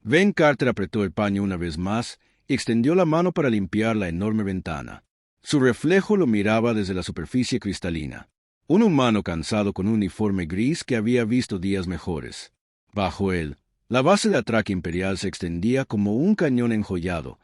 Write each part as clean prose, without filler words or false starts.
Ben Carter apretó el paño una vez más y extendió la mano para limpiar la enorme ventana. Su reflejo lo miraba desde la superficie cristalina. Un humano cansado con un uniforme gris que había visto días mejores. Bajo él, la base de atraque imperial se extendía como un cañón enjollado,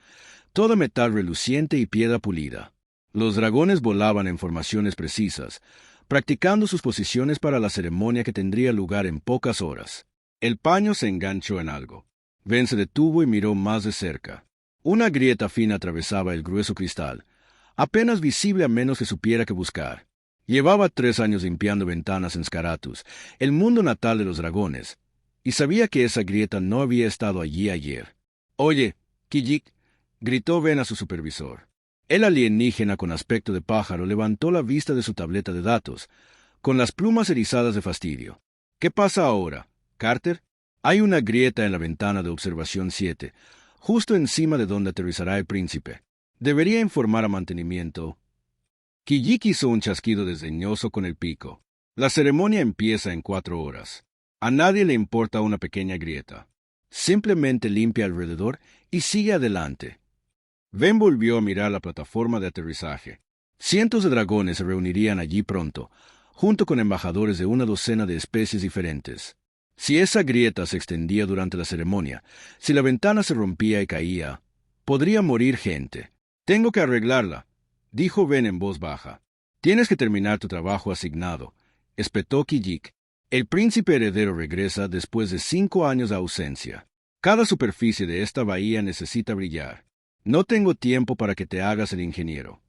todo metal reluciente y piedra pulida. Los dragones volaban en formaciones precisas, practicando sus posiciones para la ceremonia que tendría lugar en pocas horas. El paño se enganchó en algo. Ben se detuvo y miró más de cerca. Una grieta fina atravesaba el grueso cristal, apenas visible a menos que supiera qué buscar. Llevaba 3 años limpiando ventanas en Scaratus, el mundo natal de los dragones, y sabía que esa grieta no había estado allí ayer. «Oye, Kijik», gritó Ben a su supervisor. El alienígena con aspecto de pájaro levantó la vista de su tableta de datos, con las plumas erizadas de fastidio. «¿Qué pasa ahora, Carter?» «Hay una grieta en la ventana de observación 7, justo encima de donde aterrizará el príncipe. Debería informar a mantenimiento». Kijik hizo un chasquido desdeñoso con el pico. «La ceremonia empieza en 4 horas. A nadie le importa una pequeña grieta. Simplemente limpia alrededor y sigue adelante». Ben volvió a mirar la plataforma de aterrizaje. Cientos de dragones se reunirían allí pronto, junto con embajadores de una docena de especies diferentes. Si esa grieta se extendía durante la ceremonia, si la ventana se rompía y caía, podría morir gente. «Tengo que arreglarla», dijo Ben en voz baja. «Tienes que terminar tu trabajo asignado», espetó Kijik. «El príncipe heredero regresa después de 5 años de ausencia. Cada superficie de esta bahía necesita brillar. No tengo tiempo para que te hagas el ingeniero».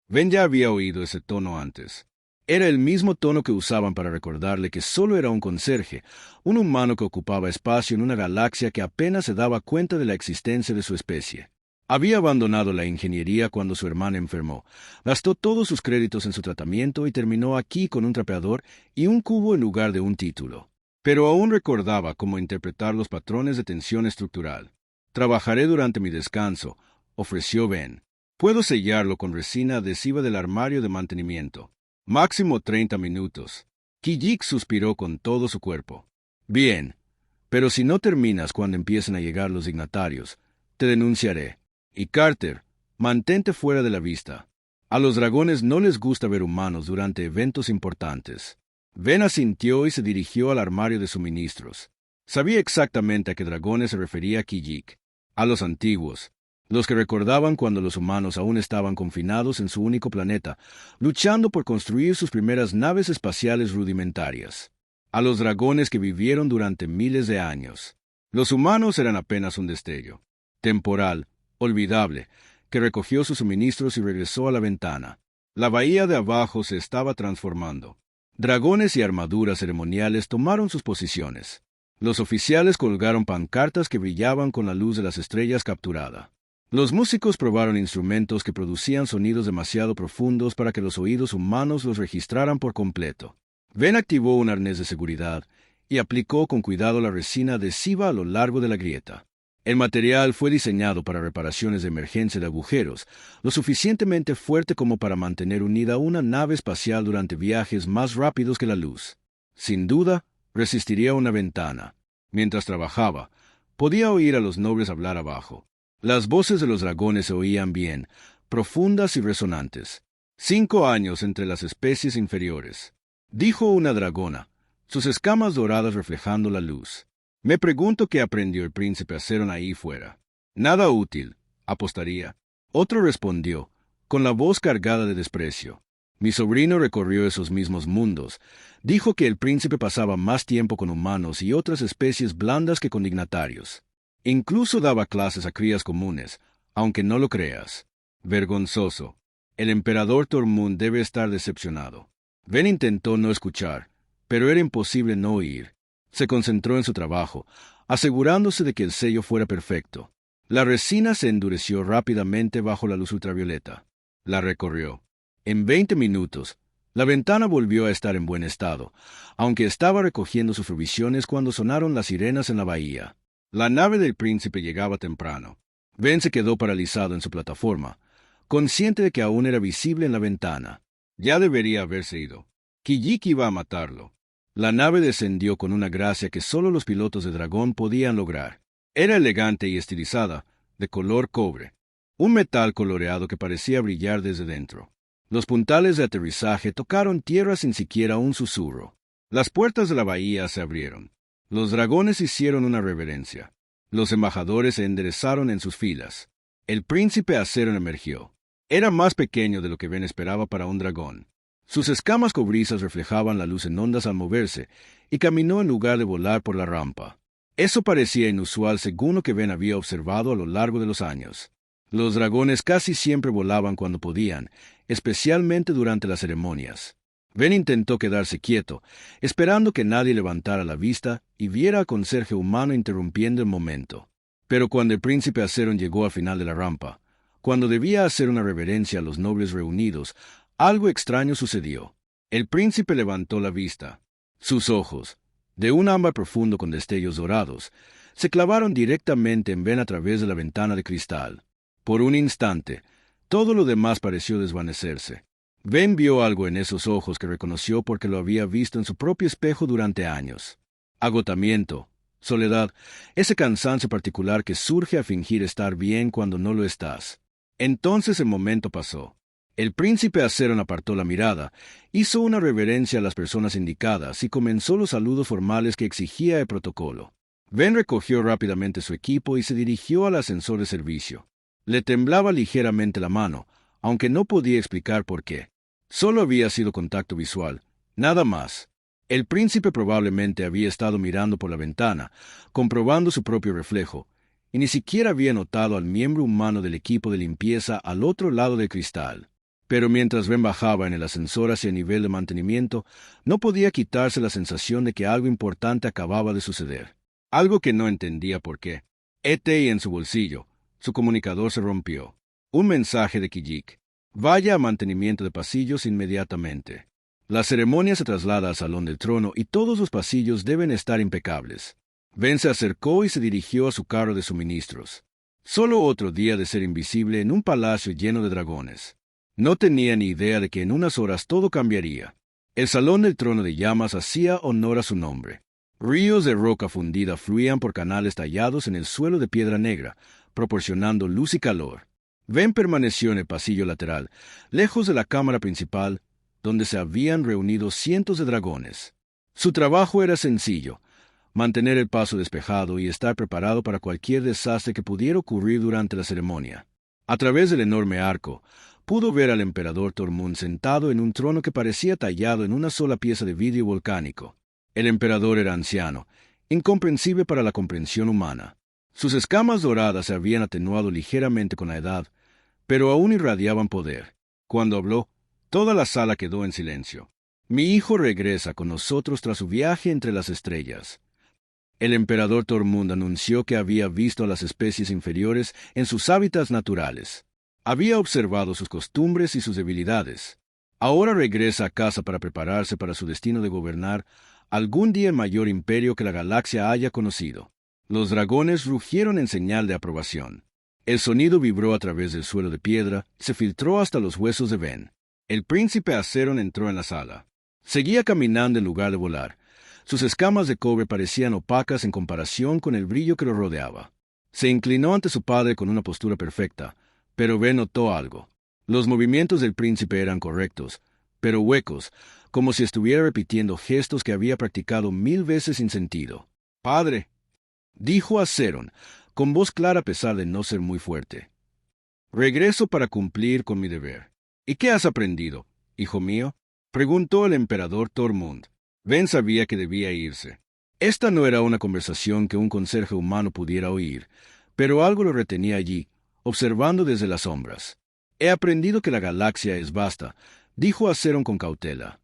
Ben ya había oído ese tono antes. Era el mismo tono que usaban para recordarle que solo era un conserje, un humano que ocupaba espacio en una galaxia que apenas se daba cuenta de la existencia de su especie. Había abandonado la ingeniería cuando su hermana enfermó, gastó todos sus créditos en su tratamiento y terminó aquí con un trapeador y un cubo en lugar de un título. Pero aún recordaba cómo interpretar los patrones de tensión estructural. «Trabajaré durante mi descanso», ofreció Ben. «Puedo sellarlo con resina adhesiva del armario de mantenimiento. Máximo 30 minutos». Kijik suspiró con todo su cuerpo. «Bien, pero si no terminas cuando empiecen a llegar los dignatarios, te denunciaré. Y Carter, mantente fuera de la vista. A los dragones no les gusta ver humanos durante eventos importantes». Ben asintió y se dirigió al armario de suministros. Sabía exactamente a qué dragones se refería Kijik. A los antiguos, los que recordaban cuando los humanos aún estaban confinados en su único planeta, luchando por construir sus primeras naves espaciales rudimentarias. A los dragones que vivieron durante miles de años. Los humanos eran apenas un destello, temporal, olvidable, que recogió sus suministros y regresó a la ventana. La bahía de abajo se estaba transformando. Dragones y armaduras ceremoniales tomaron sus posiciones. Los oficiales colgaron pancartas que brillaban con la luz de las estrellas capturada. Los músicos probaron instrumentos que producían sonidos demasiado profundos para que los oídos humanos los registraran por completo. Ben activó un arnés de seguridad y aplicó con cuidado la resina adhesiva a lo largo de la grieta. El material fue diseñado para reparaciones de emergencia de agujeros, lo suficientemente fuerte como para mantener unida una nave espacial durante viajes más rápidos que la luz. Sin duda, resistiría una ventana. Mientras trabajaba, podía oír a los nobles hablar abajo. Las voces de los dragones se oían bien, profundas y resonantes. 5 años entre las especies inferiores, dijo una dragona, sus escamas doradas reflejando la luz. «Me pregunto qué aprendió el príncipe a hacer ahí fuera. Nada útil, apostaría». Otro respondió, con la voz cargada de desprecio. «Mi sobrino recorrió esos mismos mundos. Dijo que el príncipe pasaba más tiempo con humanos y otras especies blandas que con dignatarios. Incluso daba clases a crías comunes, aunque no lo creas». Vergonzoso. El emperador Tormund debe estar decepcionado. Ben intentó no escuchar, pero era imposible no oír. Se concentró en su trabajo, asegurándose de que el sello fuera perfecto. La resina se endureció rápidamente bajo la luz ultravioleta. La recorrió. En 20 minutos, la ventana volvió a estar en buen estado, aunque estaba recogiendo sus provisiones cuando sonaron las sirenas en la bahía. La nave del príncipe llegaba temprano. Ben se quedó paralizado en su plataforma, consciente de que aún era visible en la ventana. Ya debería haberse ido. Kijik iba a matarlo. La nave descendió con una gracia que solo los pilotos de dragón podían lograr. Era elegante y estilizada, de color cobre, un metal coloreado que parecía brillar desde dentro. Los puntales de aterrizaje tocaron tierra sin siquiera un susurro. Las puertas de la bahía se abrieron. Los dragones hicieron una reverencia. Los embajadores se enderezaron en sus filas. El príncipe Aceron emergió. Era más pequeño de lo que Ben esperaba para un dragón. Sus escamas cobrizas reflejaban la luz en ondas al moverse, y caminó en lugar de volar por la rampa. Eso parecía inusual según lo que Ben había observado a lo largo de los años. Los dragones casi siempre volaban cuando podían, especialmente durante las ceremonias. Ben intentó quedarse quieto, esperando que nadie levantara la vista y viera al conserje humano interrumpiendo el momento. Pero cuando el príncipe Aceron llegó al final de la rampa, cuando debía hacer una reverencia a los nobles reunidos, algo extraño sucedió. El príncipe levantó la vista. Sus ojos, de un ámbar profundo con destellos dorados, se clavaron directamente en Ben a través de la ventana de cristal. Por un instante, todo lo demás pareció desvanecerse. Ben vio algo en esos ojos que reconoció porque lo había visto en su propio espejo durante años. Agotamiento, soledad, ese cansancio particular que surge a fingir estar bien cuando no lo estás. Entonces el momento pasó. El príncipe Aceron apartó la mirada, hizo una reverencia a las personas indicadas y comenzó los saludos formales que exigía el protocolo. Ben recogió rápidamente su equipo y se dirigió al ascensor de servicio. Le temblaba ligeramente la mano, aunque no podía explicar por qué. Solo había sido contacto visual, nada más. El príncipe probablemente había estado mirando por la ventana, comprobando su propio reflejo, y ni siquiera había notado al miembro humano del equipo de limpieza al otro lado del cristal. Pero mientras Ben bajaba en el ascensor hacia el nivel de mantenimiento, no podía quitarse la sensación de que algo importante acababa de suceder. Algo que no entendía por qué. Y en su bolsillo, su comunicador se rompió. Un mensaje de Kijik. Vaya a mantenimiento de pasillos inmediatamente. La ceremonia se traslada al Salón del Trono y todos los pasillos deben estar impecables. Ben se acercó y se dirigió a su carro de suministros. Solo otro día de ser invisible en un palacio lleno de dragones. No tenía ni idea de que en unas horas todo cambiaría. El Salón del Trono de Llamas hacía honor a su nombre. Ríos de roca fundida fluían por canales tallados en el suelo de piedra negra, proporcionando luz y calor. Ben permaneció en el pasillo lateral, lejos de la cámara principal, donde se habían reunido cientos de dragones. Su trabajo era sencillo: mantener el paso despejado y estar preparado para cualquier desastre que pudiera ocurrir durante la ceremonia. A través del enorme arco, pudo ver al emperador Tormund sentado en un trono que parecía tallado en una sola pieza de vidrio volcánico. El emperador era anciano, incomprensible para la comprensión humana. Sus escamas doradas se habían atenuado ligeramente con la edad, pero aún irradiaban poder. Cuando habló, toda la sala quedó en silencio. Mi hijo regresa con nosotros tras su viaje entre las estrellas. El emperador Tormund anunció que había visto a las especies inferiores en sus hábitats naturales. Había observado sus costumbres y sus debilidades. Ahora regresa a casa para prepararse para su destino de gobernar algún día el mayor imperio que la galaxia haya conocido. Los dragones rugieron en señal de aprobación. El sonido vibró a través del suelo de piedra y se filtró hasta los huesos de Ben. El príncipe Aceron entró en la sala. Seguía caminando en lugar de volar. Sus escamas de cobre parecían opacas en comparación con el brillo que lo rodeaba. Se inclinó ante su padre con una postura perfecta, pero Ben notó algo. Los movimientos del príncipe eran correctos, pero huecos, como si estuviera repitiendo gestos que había practicado 1000 veces sin sentido. «Padre», dijo Aceron, con voz clara a pesar de no ser muy fuerte. «Regreso para cumplir con mi deber». «¿Y qué has aprendido, hijo mío?», preguntó el emperador Tormund. Ben sabía que debía irse. Esta no era una conversación que un conserje humano pudiera oír, pero algo lo retenía allí, observando desde las sombras. «He aprendido que la galaxia es vasta», dijo Aceron con cautela.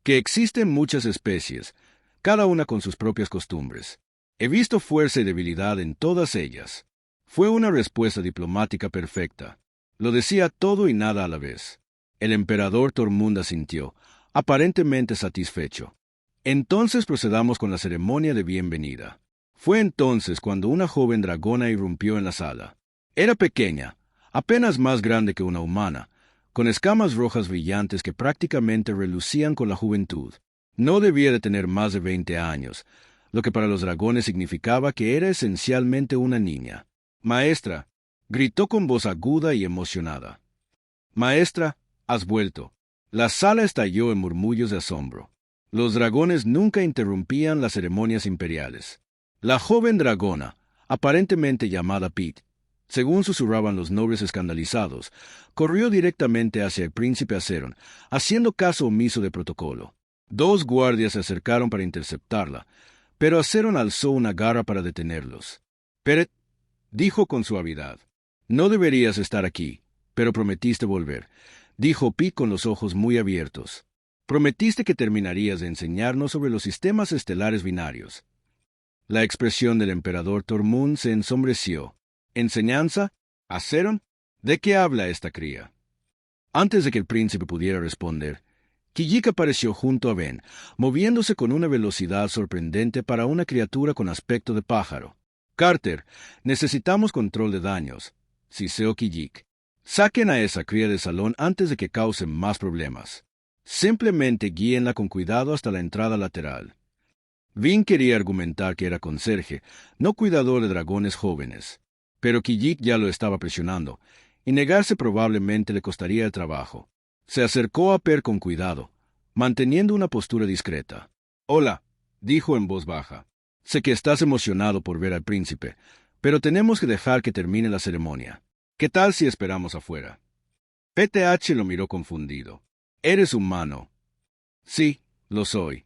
«Que existen muchas especies, cada una con sus propias costumbres. He visto fuerza y debilidad en todas ellas». Fue una respuesta diplomática perfecta. Lo decía todo y nada a la vez. El emperador Tormund asintió, aparentemente satisfecho. «Entonces procedamos con la ceremonia de bienvenida». Fue entonces cuando una joven dragona irrumpió en la sala. Era pequeña, apenas más grande que una humana, con escamas rojas brillantes que prácticamente relucían con la juventud. No debía de tener más de 20 años, lo que para los dragones significaba que era esencialmente una niña. «Maestra», gritó con voz aguda y emocionada. «Maestra, has vuelto». La sala estalló en murmullos de asombro. Los dragones nunca interrumpían las ceremonias imperiales. La joven dragona, aparentemente llamada Pit, según susurraban los nobles escandalizados, corrió directamente hacia el príncipe Aceron, haciendo caso omiso de protocolo. 2 guardias se acercaron para interceptarla, pero Aceron alzó una garra para detenerlos. «Peret», dijo con suavidad, «no deberías estar aquí, pero prometiste volver», dijo Pit con los ojos muy abiertos. «Prometiste que terminarías de enseñarnos sobre los sistemas estelares binarios». La expresión del emperador Tormund se ensombreció. «¿Enseñanza? ¿Aceron? ¿De qué habla esta cría?». Antes de que el príncipe pudiera responder, Kijik apareció junto a Ben, moviéndose con una velocidad sorprendente para una criatura con aspecto de pájaro. «Carter, necesitamos control de daños», siseó Kijik. «Saquen a esa cría del salón antes de que causen más problemas. Simplemente guíenla con cuidado hasta la entrada lateral». Vin quería argumentar que era conserje, no cuidador de dragones jóvenes. Pero Kijik ya lo estaba presionando, y negarse probablemente le costaría el trabajo. Se acercó a Per con cuidado, manteniendo una postura discreta. «Hola», dijo en voz baja. «Sé que estás emocionado por ver al príncipe, pero tenemos que dejar que termine la ceremonia. ¿Qué tal si esperamos afuera?». PTH lo miró confundido. «¿Eres humano?». «Sí, lo soy».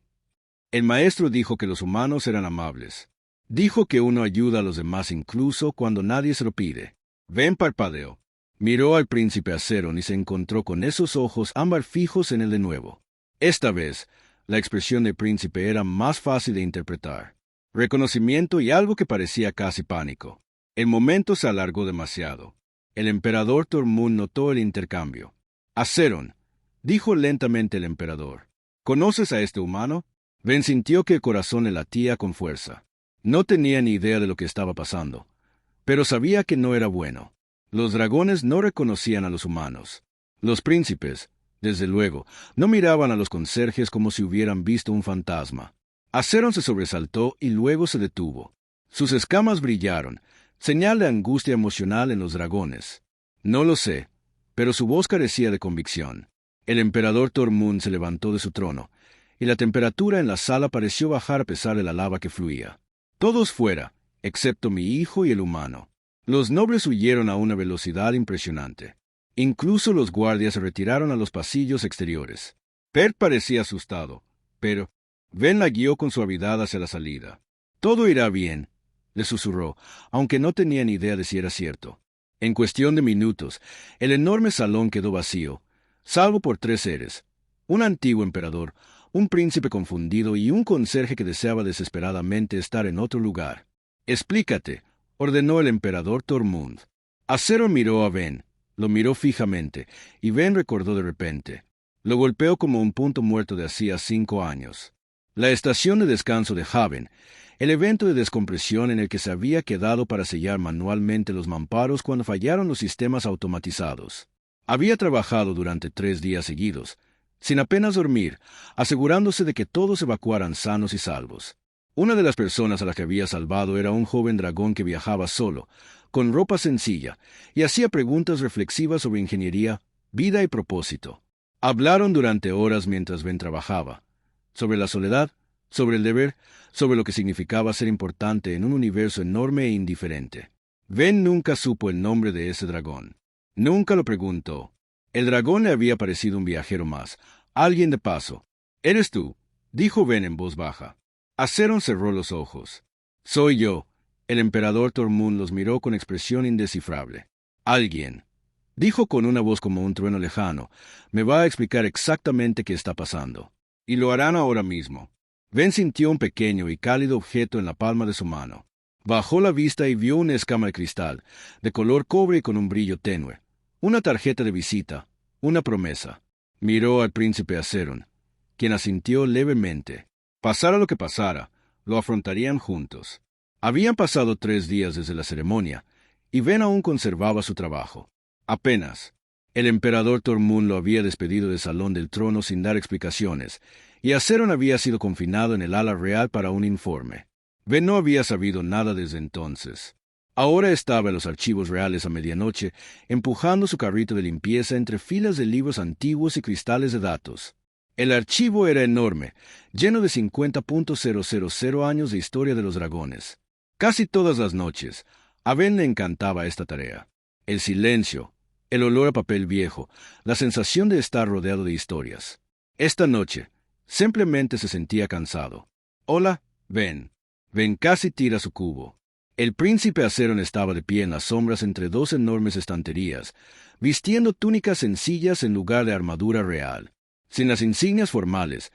El maestro dijo que los humanos eran amables. Dijo que uno ayuda a los demás incluso cuando nadie se lo pide. Ben parpadeó. Miró al príncipe Aceron y se encontró con esos ojos ámbar fijos en él de nuevo. Esta vez, la expresión del príncipe era más fácil de interpretar. Reconocimiento y algo que parecía casi pánico. El momento se alargó demasiado. El emperador Tormund notó el intercambio. «Aceron», dijo lentamente el emperador, «¿conoces a este humano?». Ben sintió que el corazón le latía con fuerza. No tenía ni idea de lo que estaba pasando, pero sabía que no era bueno. Los dragones no reconocían a los humanos. Los príncipes, desde luego, no miraban a los conserjes como si hubieran visto un fantasma. Aceron se sobresaltó y luego se detuvo. Sus escamas brillaron, señal de angustia emocional en los dragones. «No lo sé», pero su voz carecía de convicción. El emperador Tormund se levantó de su trono, y la temperatura en la sala pareció bajar a pesar de la lava que fluía. «Todos fuera, excepto mi hijo y el humano». Los nobles huyeron a una velocidad impresionante. Incluso los guardias se retiraron a los pasillos exteriores. Per parecía asustado, pero Ben la guió con suavidad hacia la salida. «Todo irá bien», le susurró, aunque no tenía ni idea de si era cierto. En cuestión de minutos, el enorme salón quedó vacío, salvo por 3 seres: un antiguo emperador, un príncipe confundido y un conserje que deseaba desesperadamente estar en otro lugar. «Explícate», ordenó el emperador Tormund. Aceron miró a Ben, lo miró fijamente, y Ben recordó de repente. Lo golpeó como un punto muerto de hacía 5 años. La estación de descanso de Haven, el evento de descompresión en el que se había quedado para sellar manualmente los mamparos cuando fallaron los sistemas automatizados. Había trabajado durante 3 días seguidos, sin apenas dormir, asegurándose de que todos evacuaran sanos y salvos. Una de las personas a la que había salvado era un joven dragón que viajaba solo, con ropa sencilla, y hacía preguntas reflexivas sobre ingeniería, vida y propósito. Hablaron durante horas mientras Ben trabajaba, sobre la soledad, sobre el deber, sobre lo que significaba ser importante en un universo enorme e indiferente. Ben nunca supo el nombre de ese dragón. Nunca lo preguntó. El dragón le había parecido un viajero más, alguien de paso. «¿Eres tú?», dijo Ben en voz baja. Aceron cerró los ojos. «Soy yo». El emperador Tormund los miró con expresión indescifrable. «Alguien», dijo con una voz como un trueno lejano, «me va a explicar exactamente qué está pasando. Y lo harán ahora mismo». Ben sintió un pequeño y cálido objeto en la palma de su mano. Bajó la vista y vio una escama de cristal, de color cobre y con un brillo tenue. Una tarjeta de visita, una promesa. Miró al príncipe Aceron, quien asintió levemente. Pasara lo que pasara, lo afrontarían juntos. Habían pasado 3 días desde la ceremonia, y Ben aún conservaba su trabajo. Apenas. El emperador Tormund lo había despedido del Salón del Trono sin dar explicaciones, y Aceron había sido confinado en el ala real para un informe. Ben no había sabido nada desde entonces. Ahora estaba en los archivos reales a medianoche, empujando su carrito de limpieza entre filas de libros antiguos y cristales de datos. El archivo era enorme, lleno de 50.000 años de historia de los dragones. Casi todas las noches, a Ben le encantaba esta tarea. El silencio, el olor a papel viejo, la sensación de estar rodeado de historias. Esta noche, simplemente se sentía cansado. Hola, Ben. Ben casi tira su cubo. El príncipe Aceron estaba de pie en las sombras entre dos enormes estanterías, vistiendo túnicas sencillas en lugar de armadura real. Sin las insignias formales,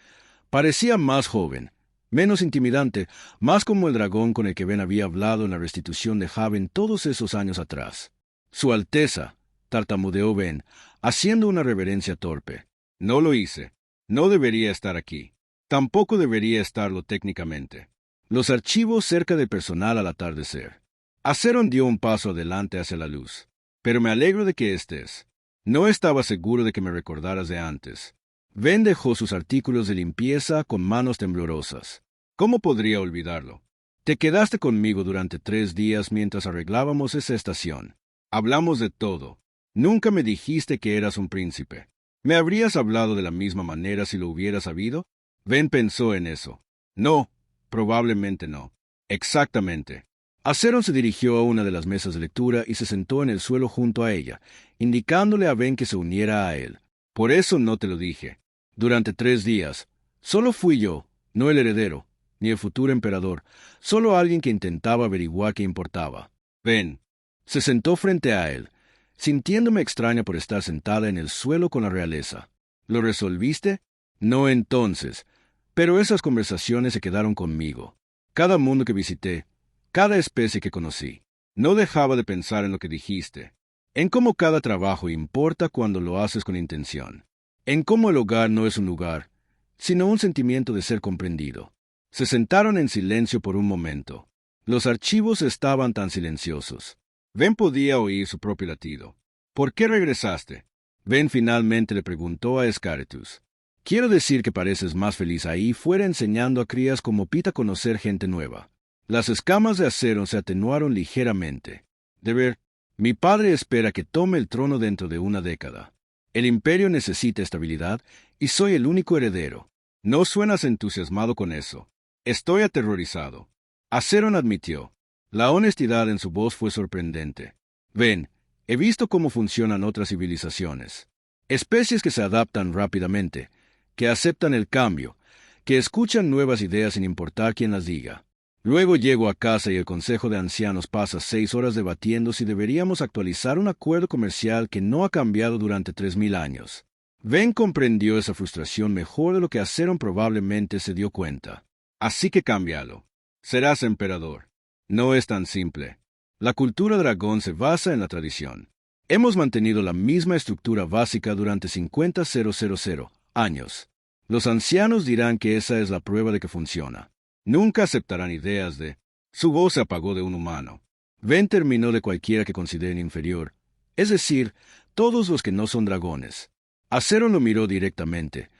parecía más joven, menos intimidante, más como el dragón con el que Ben había hablado en la restitución de Haven todos esos años atrás. Su Alteza, tartamudeó Ben, haciendo una reverencia torpe. No lo hice. No debería estar aquí. Tampoco debería estarlo técnicamente. Los archivos cerca del personal al atardecer. Aceron dio un paso adelante hacia la luz. Pero me alegro de que estés. No estaba seguro de que me recordaras de antes. Ben dejó sus artículos de limpieza con manos temblorosas. ¿Cómo podría olvidarlo? Te quedaste conmigo durante 3 días mientras arreglábamos esa estación. Hablamos de todo. Nunca me dijiste que eras un príncipe. ¿Me habrías hablado de la misma manera si lo hubieras sabido? Ben pensó en eso. No. Probablemente no. Exactamente. Aceron se dirigió a una de las mesas de lectura y se sentó en el suelo junto a ella, indicándole a Ben que se uniera a él. Por eso no te lo dije. Durante 3 días, solo fui yo, no el heredero, ni el futuro emperador, solo alguien que intentaba averiguar qué importaba. Ben. Se sentó frente a él, sintiéndome extraña por estar sentada en el suelo con la realeza. ¿Lo resolviste? No entonces. Pero esas conversaciones se quedaron conmigo. Cada mundo que visité, cada especie que conocí. No dejaba de pensar en lo que dijiste, en cómo cada trabajo importa cuando lo haces con intención, en cómo el hogar no es un lugar, sino un sentimiento de ser comprendido. Se sentaron en silencio por un momento. Los archivos estaban tan silenciosos. Ben podía oír su propio latido. ¿Por qué regresaste? Ben finalmente le preguntó a Escaretus. Quiero decir que pareces más feliz ahí fuera enseñando a crías como Pita a conocer gente nueva. Las escamas de acero se atenuaron ligeramente. De ver, mi padre espera que tome el trono dentro de una década. El imperio necesita estabilidad y soy el único heredero. No suenas entusiasmado con eso. Estoy aterrorizado. Aceron admitió. La honestidad en su voz fue sorprendente. Ven, he visto cómo funcionan otras civilizaciones. Especies que se adaptan rápidamente, que aceptan el cambio, que escuchan nuevas ideas sin importar quién las diga. Luego llego a casa y el Consejo de Ancianos pasa 6 horas debatiendo si deberíamos actualizar un acuerdo comercial que no ha cambiado durante 3000 años. Ben comprendió esa frustración mejor de lo que Aceron probablemente se dio cuenta. Así que cámbialo. Serás emperador. No es tan simple. La cultura dragón se basa en la tradición. Hemos mantenido la misma estructura básica durante 50.000 años. Los ancianos dirán que esa es la prueba de que funciona. Nunca aceptarán ideas de... Su voz se apagó de un humano. Ben terminó de cualquiera que consideren inferior, es decir, todos los que no son dragones. Aceron lo miró directamente,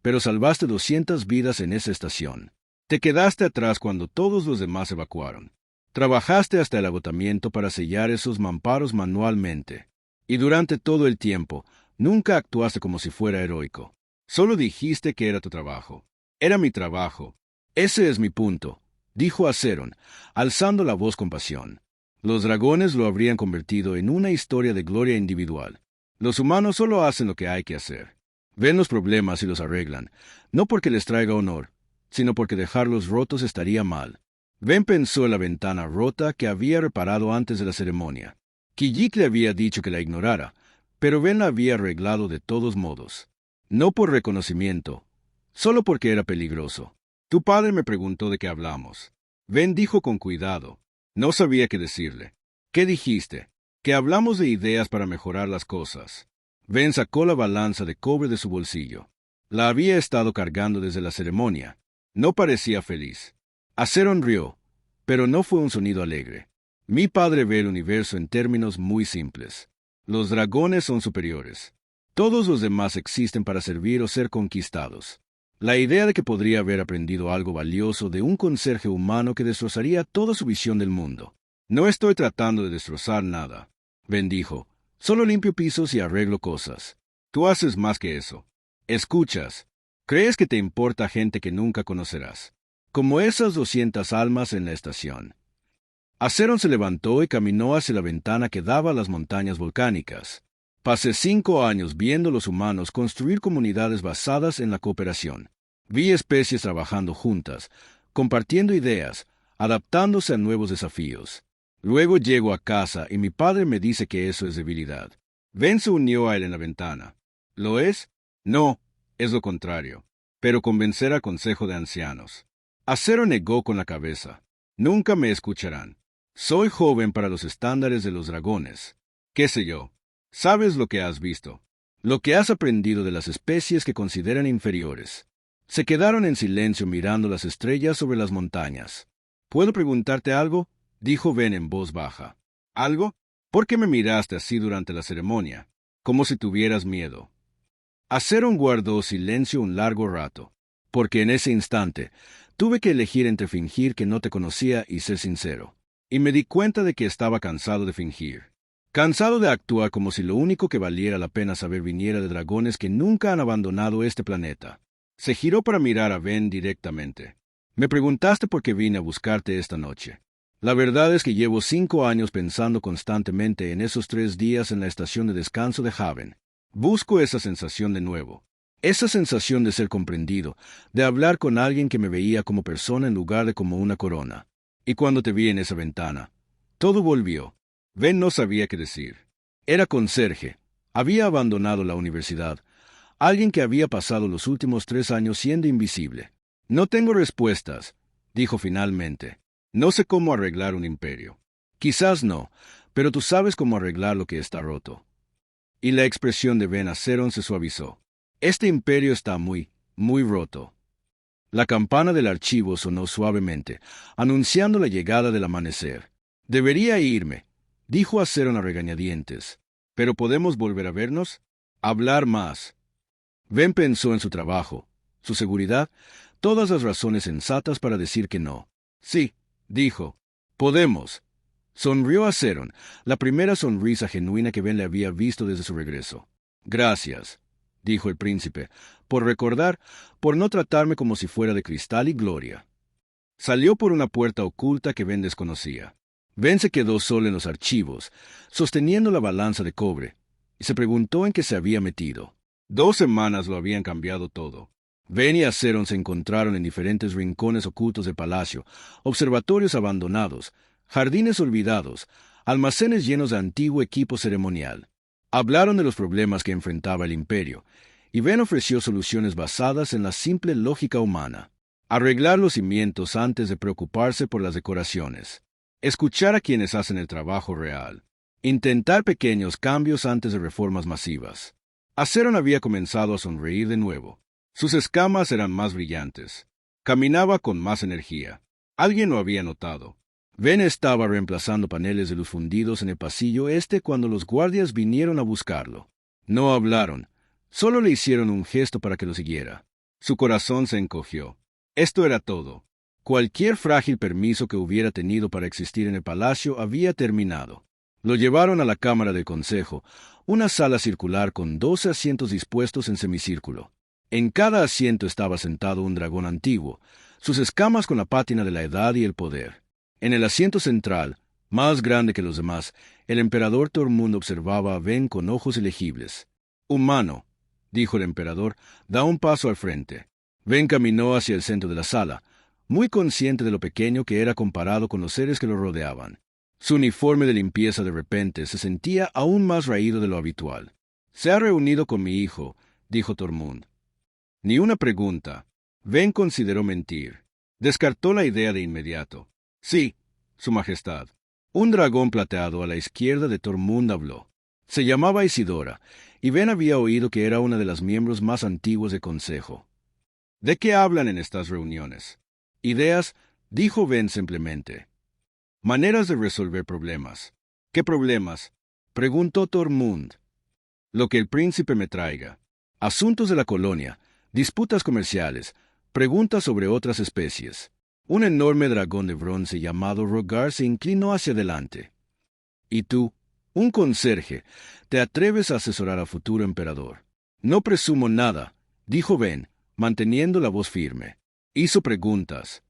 pero salvaste 200 vidas en esa estación. Te quedaste atrás cuando todos los demás evacuaron. Trabajaste hasta el agotamiento para sellar esos mamparos manualmente. Y durante todo el tiempo, nunca actuaste como si fuera heroico. Solo dijiste que era tu trabajo. Era mi trabajo. Ese es mi punto, dijo Aceron, alzando la voz con pasión. Los dragones lo habrían convertido en una historia de gloria individual. Los humanos solo hacen lo que hay que hacer. Ven los problemas y los arreglan, no porque les traiga honor, sino porque dejarlos rotos estaría mal. Ben pensó en la ventana rota que había reparado antes de la ceremonia. Kijik le había dicho que la ignorara, pero Ben la había arreglado de todos modos. No por reconocimiento, solo porque era peligroso. Tu padre me preguntó de qué hablamos. Ben dijo con cuidado. No sabía qué decirle. ¿Qué dijiste? Que hablamos de ideas para mejorar las cosas. Ben sacó la balanza de cobre de su bolsillo. La había estado cargando desde la ceremonia. No parecía feliz. Aceron rió, pero no fue un sonido alegre. Mi padre ve el universo en términos muy simples. Los dragones son superiores. Todos los demás existen para servir o ser conquistados. La idea de que podría haber aprendido algo valioso de un conserje humano que destrozaría toda su visión del mundo. No estoy tratando de destrozar nada, Ben dijo. Solo limpio pisos y arreglo cosas. Tú haces más que eso. Escuchas. Crees que te importa gente que nunca conocerás. Como esas 200 almas en la estación. Aceron se levantó y caminó hacia la ventana que daba a las montañas volcánicas. Pasé 5 años viendo los humanos construir comunidades basadas en la cooperación. Vi especies trabajando juntas, compartiendo ideas, adaptándose a nuevos desafíos. Luego llego a casa y mi padre me dice que eso es debilidad. Ben se unió a él en la ventana. ¿Lo es? No, es lo contrario. Pero convencer al consejo de ancianos. Acero negó con la cabeza. Nunca me escucharán. Soy joven para los estándares de los dragones. ¿Qué sé yo? Sabes lo que has visto. Lo que has aprendido de las especies que consideran inferiores. Se quedaron en silencio mirando las estrellas sobre las montañas. ¿Puedo preguntarte algo? Dijo Ben en voz baja. ¿Algo? ¿Por qué me miraste así durante la ceremonia? Como si tuvieras miedo. Aceron guardó silencio un largo rato, porque en ese instante tuve que elegir entre fingir que no te conocía y ser sincero. Y me di cuenta de que estaba cansado de fingir. Cansado de actuar como si lo único que valiera la pena saber viniera de dragones que nunca han abandonado este planeta. Se giró para mirar a Ben directamente. Me preguntaste por qué vine a buscarte esta noche. La verdad es que llevo 5 años pensando constantemente en esos 3 días en la estación de descanso de Haven. Busco esa sensación de nuevo. Esa sensación de ser comprendido, de hablar con alguien que me veía como persona en lugar de como una corona. Y cuando te vi en esa ventana, todo volvió. Ben no sabía qué decir. Era conserje. Había abandonado la universidad. Alguien que había pasado los últimos 3 años siendo invisible. No tengo respuestas, dijo finalmente. No sé cómo arreglar un imperio. Quizás no, pero tú sabes cómo arreglar lo que está roto. Y la expresión de Ben Aceron se suavizó. Este imperio está muy roto. La campana del archivo sonó suavemente, anunciando la llegada del amanecer. Debería irme, dijo Aceron a regañadientes. ¿Pero podemos volver a vernos? Hablar más. Ben pensó en su trabajo, su seguridad, todas las razones sensatas para decir que no. Sí, dijo. Podemos. Sonrió Aceron, la primera sonrisa genuina que Ben le había visto desde su regreso. Gracias, dijo el príncipe, por recordar, por no tratarme como si fuera de cristal y gloria. Salió por una puerta oculta que Ben desconocía. Ben se quedó solo en los archivos, sosteniendo la balanza de cobre, y se preguntó en qué se había metido. 2 semanas lo habían cambiado todo. Ben y Aceron se encontraron en diferentes rincones ocultos del palacio, observatorios abandonados, jardines olvidados, almacenes llenos de antiguo equipo ceremonial. Hablaron de los problemas que enfrentaba el imperio, y Ben ofreció soluciones basadas en la simple lógica humana. Arreglar los cimientos antes de preocuparse por las decoraciones. Escuchar a quienes hacen el trabajo real. Intentar pequeños cambios antes de reformas masivas. Aceron había comenzado a sonreír de nuevo. Sus escamas eran más brillantes. Caminaba con más energía. Alguien lo había notado. Ben estaba reemplazando paneles de luz fundidos en el pasillo cuando los guardias vinieron a buscarlo. No hablaron, solo le hicieron un gesto para que lo siguiera. Su corazón se encogió. Esto era todo. Cualquier frágil permiso que hubiera tenido para existir en el palacio había terminado. Lo llevaron a la cámara del consejo, una sala circular con 12 asientos dispuestos en semicírculo. En cada asiento estaba sentado un dragón antiguo, sus escamas con la pátina de la edad y el poder. En el asiento central, más grande que los demás, el emperador Tormund observaba a Ben con ojos ilegibles. «Humano», dijo el emperador, «da un paso al frente». Ben caminó hacia el centro de la sala, muy consciente de lo pequeño que era comparado con los seres que lo rodeaban. Su uniforme de limpieza de repente se sentía aún más raído de lo habitual. «Se ha reunido con mi hijo», dijo Tormund. Ni una pregunta. Ben consideró mentir. Descartó la idea de inmediato. «Sí, Su Majestad». Un dragón plateado a la izquierda de Tormund habló. Se llamaba Isidora, y Ben había oído que era una de las miembros más antiguos del consejo. «¿De qué hablan en estas reuniones?» «Ideas», dijo Ben simplemente. «Maneras de resolver problemas». «¿Qué problemas?», preguntó Tormund. «Lo que el príncipe me traiga. Asuntos de la colonia», disputas comerciales, preguntas sobre otras especies. Un enorme dragón de bronce llamado Rogar se inclinó hacia adelante. ¿Y tú, un conserje, te atreves a asesorar al futuro emperador? No presumo nada, dijo Ben, manteniendo la voz firme. Hizo preguntas.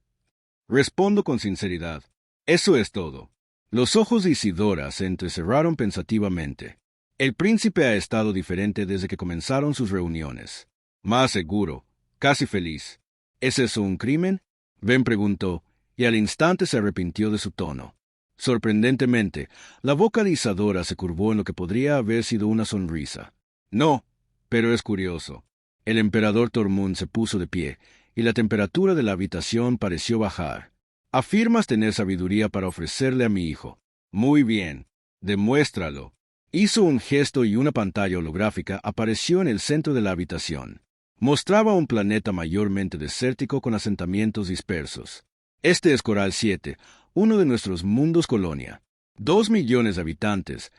Respondo con sinceridad. Eso es todo. Los ojos de Isidora se entrecerraron pensativamente. El príncipe ha estado diferente desde que comenzaron sus reuniones. Más seguro, casi feliz. ¿Es eso un crimen? Ben preguntó, y al instante se arrepintió de su tono. Sorprendentemente, la boca de Isadora se curvó en lo que podría haber sido una sonrisa. No, pero es curioso. El emperador Tormund se puso de pie, y la temperatura de la habitación pareció bajar. Afirmas tener sabiduría para ofrecerle a mi hijo. Muy bien, demuéstralo. Hizo un gesto y una pantalla holográfica apareció en el centro de la habitación. Mostraba un planeta mayormente desértico con asentamientos dispersos. Este es Coral 7, uno de nuestros mundos colonia. 2 millones de habitantes,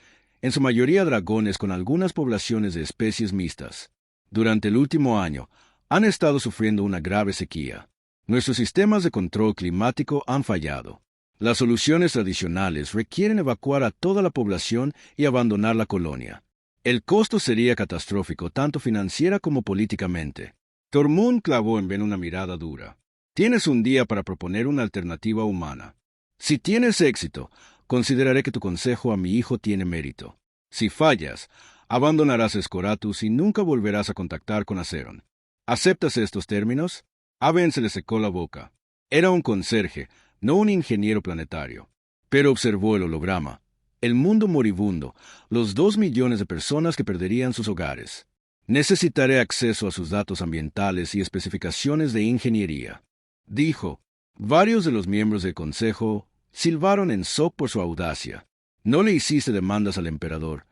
en su mayoría dragones con algunas poblaciones de especies mixtas. Durante el último año, han estado sufriendo una grave sequía. Nuestros sistemas de control climático han fallado. Las soluciones tradicionales requieren evacuar a toda la población y abandonar la colonia. El costo sería catastrófico tanto financiera como políticamente. Tormund clavó en Ben una mirada dura. Tienes un día para proponer una alternativa humana. Si tienes éxito, consideraré que tu consejo a mi hijo tiene mérito. Si fallas, abandonarás Escoratus y nunca volverás a contactar con Aceron. ¿Aceptas estos términos? A Ben se le secó la boca. Era un conserje, no un ingeniero planetario. Pero observó el holograma. El mundo moribundo, los 2 millones de personas que perderían sus hogares. Necesitaré acceso a sus datos ambientales y especificaciones de ingeniería. Dijo. Varios de los miembros del consejo silbaron en shock por su audacia. No le hiciste demandas al emperador,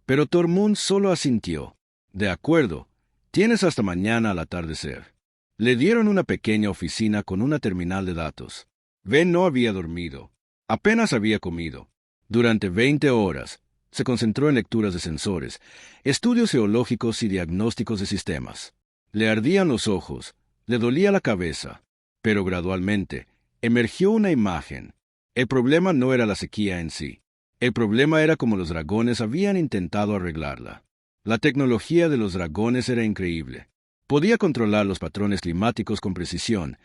pero Tormund solo asintió. De acuerdo, tienes hasta mañana al atardecer. Le dieron una pequeña oficina con una terminal de datos. Ben no había dormido. Apenas había comido. Durante 20 horas, se concentró en lecturas de sensores, estudios geológicos y diagnósticos de sistemas. Le ardían los ojos, le dolía la cabeza, pero gradualmente emergió una imagen. El problema no era la sequía en sí. El problema era cómo los dragones habían intentado arreglarla. La tecnología de los dragones era increíble. Podía controlar los patrones climáticos con precisión,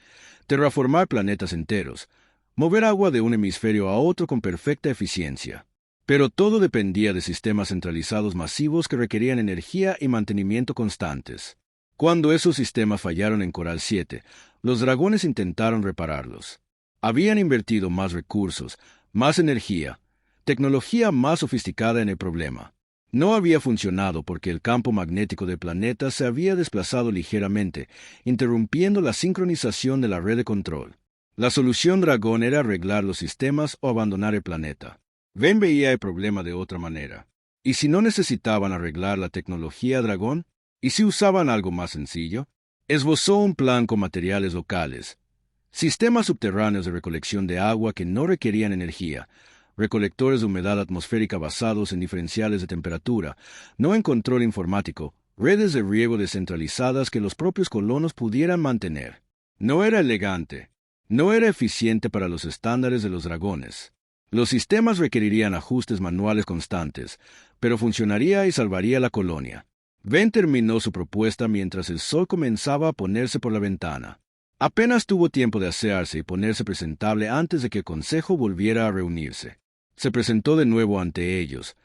terraformar planetas enteros, mover agua de un hemisferio a otro con perfecta eficiencia. Pero todo dependía de sistemas centralizados masivos que requerían energía y mantenimiento constantes. Cuando esos sistemas fallaron en Coral 7, los dragones intentaron repararlos. Habían invertido más recursos, más energía, tecnología más sofisticada en el problema. No había funcionado porque el campo magnético del planeta se había desplazado ligeramente, interrumpiendo la sincronización de la red de control. La solución dragón era arreglar los sistemas o abandonar el planeta. Ben veía el problema de otra manera. ¿Y si no necesitaban arreglar la tecnología dragón? ¿Y si usaban algo más sencillo? Esbozó un plan con materiales locales, sistemas subterráneos de recolección de agua que no requerían energía, recolectores de humedad atmosférica basados en diferenciales de temperatura, no en control informático, redes de riego descentralizadas que los propios colonos pudieran mantener. No era elegante, no era eficiente para los estándares de los dragones. Los sistemas requerirían ajustes manuales constantes, pero funcionaría y salvaría la colonia. Ben terminó su propuesta mientras el sol comenzaba a ponerse por la ventana. Apenas tuvo tiempo de asearse y ponerse presentable antes de que el consejo volviera a reunirse. Se presentó de nuevo ante ellos,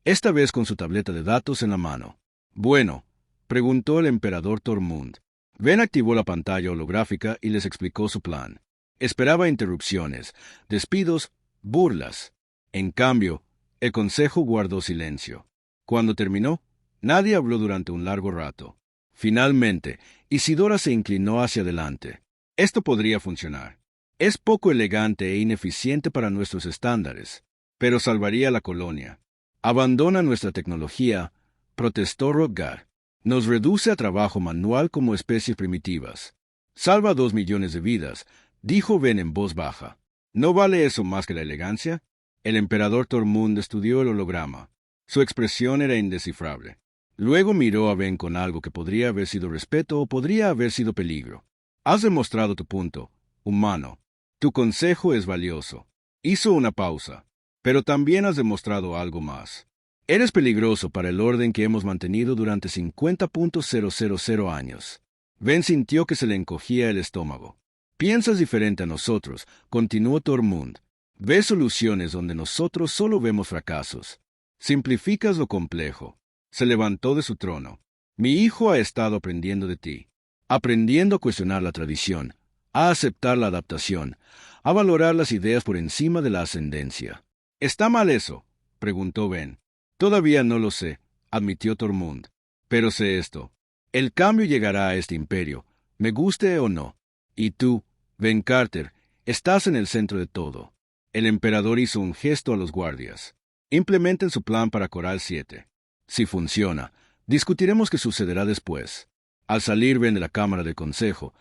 esta vez con su tableta de datos en la mano. «Bueno», preguntó el emperador Tormund. Ben activó la pantalla holográfica y les explicó su plan. Esperaba interrupciones, despidos, burlas. En cambio, el consejo guardó silencio. Cuando terminó, nadie habló durante un largo rato. Finalmente, Isidora se inclinó hacia adelante. Esto podría funcionar. Es poco elegante e ineficiente para nuestros estándares, pero salvaría la colonia. Abandona nuestra tecnología, protestó Rogar. Nos reduce a trabajo manual como especies primitivas. Salva 2 millones de vidas, dijo Ben en voz baja. ¿No vale eso más que la elegancia? El emperador Tormund estudió el holograma. Su expresión era indescifrable. Luego miró a Ben con algo que podría haber sido respeto o podría haber sido peligro. Has demostrado tu punto, humano. Tu consejo es valioso. Hizo una pausa. Pero también has demostrado algo más. Eres peligroso para el orden que hemos mantenido durante 50.000 años. Ben sintió que se le encogía el estómago. Piensas diferente a nosotros, continuó Tormund. Ves soluciones donde nosotros solo vemos fracasos. Simplificas lo complejo. Se levantó de su trono. Mi hijo ha estado aprendiendo de ti. Aprendiendo a cuestionar la tradición, a aceptar la adaptación, a valorar las ideas por encima de la ascendencia. ¿Está mal eso?, preguntó Ben. Todavía no lo sé, admitió Tormund. Pero sé esto. El cambio llegará a este imperio, me guste o no. Y tú, Ben Carter, estás en el centro de todo. El emperador hizo un gesto a los guardias. Implementen su plan para Coral 7. Si funciona, discutiremos qué sucederá después. Al salir Ben de la cámara del consejo,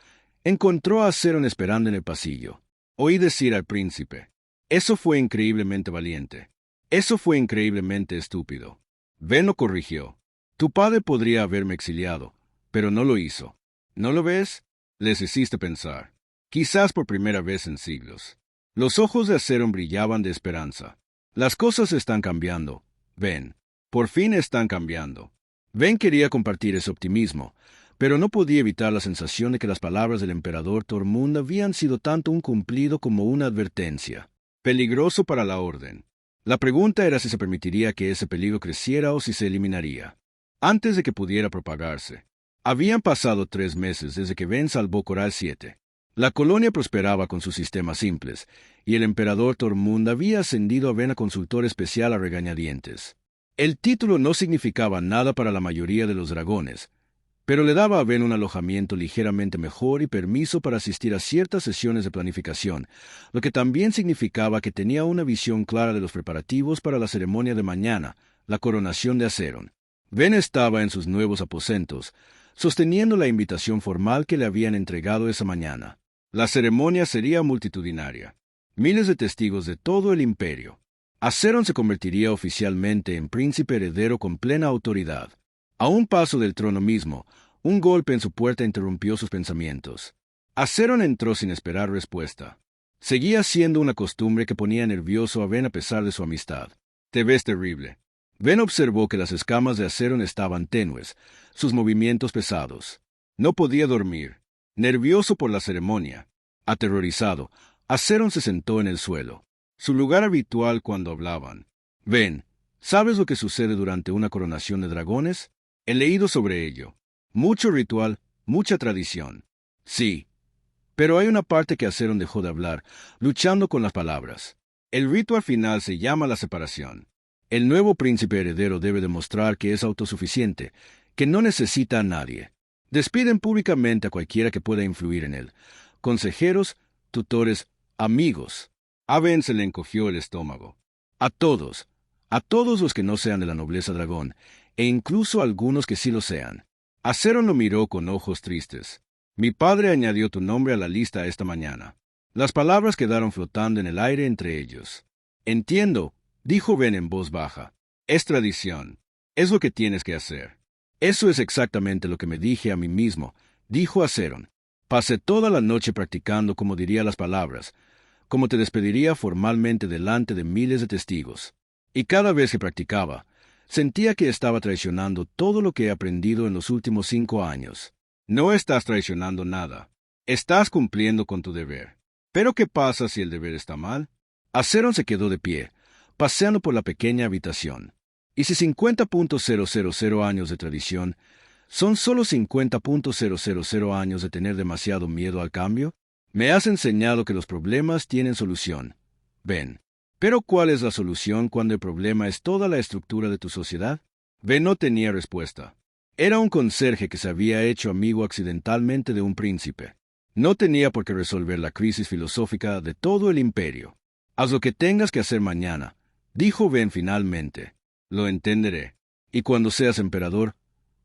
encontró a Ceron esperando en el pasillo. Oí decir al príncipe: «Eso fue increíblemente valiente. Eso fue increíblemente estúpido». Ben lo corrigió. «Tu padre podría haberme exiliado, pero no lo hizo. ¿No lo ves?», les hiciste pensar. Quizás por primera vez en siglos. Los ojos de Ceron brillaban de esperanza. «Las cosas están cambiando, Ben. Por fin están cambiando». Ben quería compartir ese optimismo, pero no podía evitar la sensación de que las palabras del emperador Tormund habían sido tanto un cumplido como una advertencia. Peligroso para la orden. La pregunta era si se permitiría que ese peligro creciera o si se eliminaría, antes de que pudiera propagarse. Habían pasado 3 meses desde que Ben salvó Coral 7. La colonia prosperaba con sus sistemas simples, y el emperador Tormund había ascendido a Ben a consultor especial a regañadientes. El título no significaba nada para la mayoría de los dragones, pero le daba a Ben un alojamiento ligeramente mejor y permiso para asistir a ciertas sesiones de planificación, lo que también significaba que tenía una visión clara de los preparativos para la ceremonia de mañana, la coronación de Aceron. Ben estaba en sus nuevos aposentos, sosteniendo la invitación formal que le habían entregado esa mañana. La ceremonia sería multitudinaria. Miles de testigos de todo el imperio. Aceron se convertiría oficialmente en príncipe heredero con plena autoridad. A un paso del trono mismo, un golpe en su puerta interrumpió sus pensamientos. Aceron entró sin esperar respuesta. Seguía siendo una costumbre que ponía nervioso a Ben a pesar de su amistad. «Te ves terrible». Ben observó que las escamas de Aceron estaban tenues, sus movimientos pesados. No podía dormir. Nervioso por la ceremonia. Aterrorizado, Aceron se sentó en el suelo, su lugar habitual cuando hablaban. «Ben, ¿sabes lo que sucede durante una coronación de dragones? He leído sobre ello. Mucho ritual, mucha tradición». «Sí. Pero hay una parte que Aceron dejó de hablar, luchando con las palabras. El ritual final se llama la separación. El nuevo príncipe heredero debe demostrar que es autosuficiente, que no necesita a nadie. Despiden públicamente a cualquiera que pueda influir en él. Consejeros, tutores, amigos». A Ben se le encogió el estómago. A todos los que no sean de la nobleza dragón, e incluso algunos que sí lo sean. Aceron lo miró con ojos tristes. «Mi padre añadió tu nombre a la lista esta mañana». Las palabras quedaron flotando en el aire entre ellos. «Entiendo», dijo Ben en voz baja. «Es tradición. Es lo que tienes que hacer». «Eso es exactamente lo que me dije a mí mismo», dijo Aceron. «Pasé toda la noche practicando cómo diría las palabras, como te despediría formalmente delante de miles de testigos. Y cada vez que practicaba, sentía que estaba traicionando todo lo que he aprendido en los últimos 5 años. No estás traicionando nada. Estás cumpliendo con tu deber. ¿Pero qué pasa si el deber está mal?» Aceron se quedó de pie, paseando por la pequeña habitación. ¿Y si 50.000 años de tradición son solo 50.000 años de tener demasiado miedo al cambio? Me has enseñado que los problemas tienen solución, Ben. ¿Pero cuál es la solución cuando el problema es toda la estructura de tu sociedad? Ben no tenía respuesta. Era un conserje que se había hecho amigo accidentalmente de un príncipe. No tenía por qué resolver la crisis filosófica de todo el imperio. «Haz lo que tengas que hacer mañana», dijo Ben finalmente. «Lo entenderé. Y cuando seas emperador,